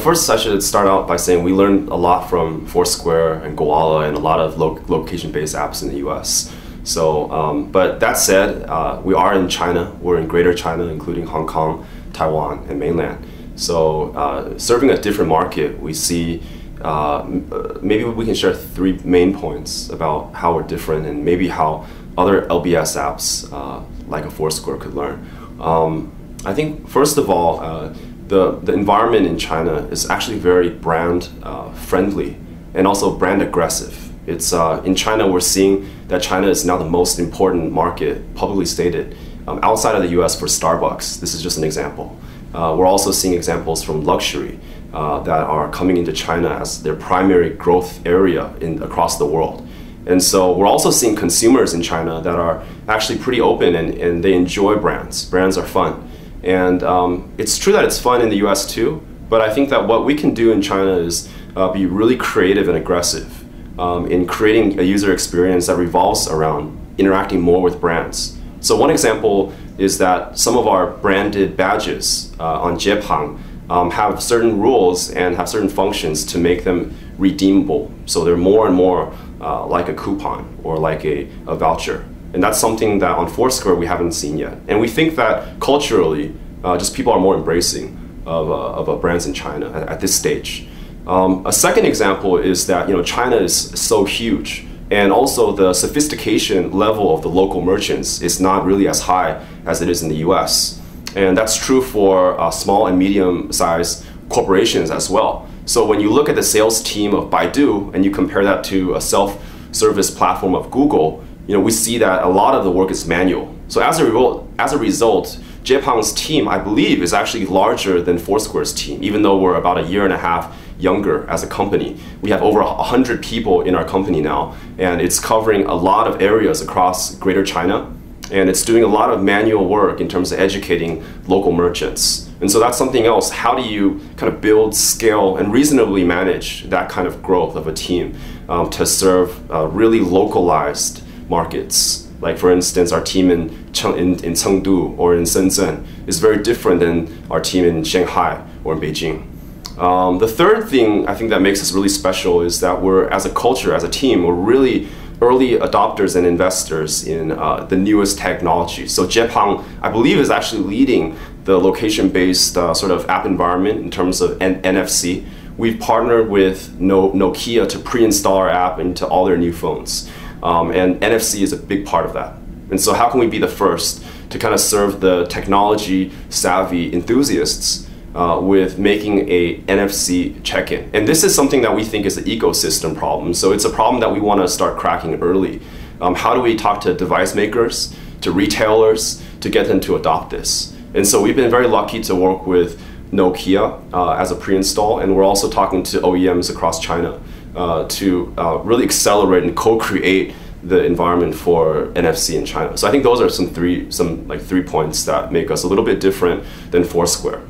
first I should start out by saying we learned a lot from Foursquare and Goala and a lot of location-based apps in the US. So, but that said, we are in China. We're in Greater China, including Hong Kong, Taiwan, and mainland. So, serving a different market, we see maybe we can share 3 main points about how we're different and maybe how other LBS apps like a Foursquare could learn. I think first of all, the environment in China is actually very brand friendly and also brand aggressive. It's in China, we're seeing that China is now the most important market, publicly stated, outside of the US for Starbucks. This is just an example. We're also seeing examples from luxury that are coming into China as their primary growth area across the world. And so we're also seeing consumers in China that are actually pretty open and they enjoy brands. Brands are fun. And it's true that it's fun in the US too, but I think that what we can do in China is be really creative and aggressive in creating a user experience that revolves around interacting more with brands. So one example is that some of our branded badges on Jiepang have certain rules and have certain functions to make them redeemable. So they're more and more like a coupon or like a voucher. And that's something that on Foursquare we haven't seen yet. And we think that culturally, just people are more embracing of brands in China at this stage. A second example is that China is so huge, and also the sophistication level of the local merchants is not really as high as it is in the US. And that's true for small and medium-sized corporations as well. So when you look at the sales team of Baidu and you compare that to a self-service platform of Google, we see that a lot of the work is manual. So as a result, Jiepang's team, I believe, is actually larger than Foursquare's team, even though we're about 1.5 years younger as a company. We have over 100 people in our company now, and it's covering a lot of areas across Greater China, and it's doing a lot of manual work in terms of educating local merchants. And so that's something else. How do you kind of build, scale, and reasonably manage that kind of growth of a team to serve really localized markets? Like for instance, our team in Chengdu or in Shenzhen is very different than our team in Shanghai or in Beijing. The third thing I think that makes us really special is that we're, as a culture, as a team, we're really early adopters and investors in the newest technology. So Jiepang, I believe, is actually leading the location-based sort of app environment in terms of NFC. We've partnered with Nokia to pre-install our app into all their new phones. And NFC is a big part of that. And so how can we be the first to kind of serve the technology savvy enthusiasts with making a NFC check-in? And this is something that we think is an ecosystem problem. So it's a problem that we want to start cracking early. How do we talk to device makers, to retailers, to get them to adopt this? And so we've been very lucky to work with Nokia as a pre-install, and we're also talking to OEMs across China to really accelerate and co-create the environment for NFC in China. So I think those are some 3 points that make us a little bit different than Foursquare.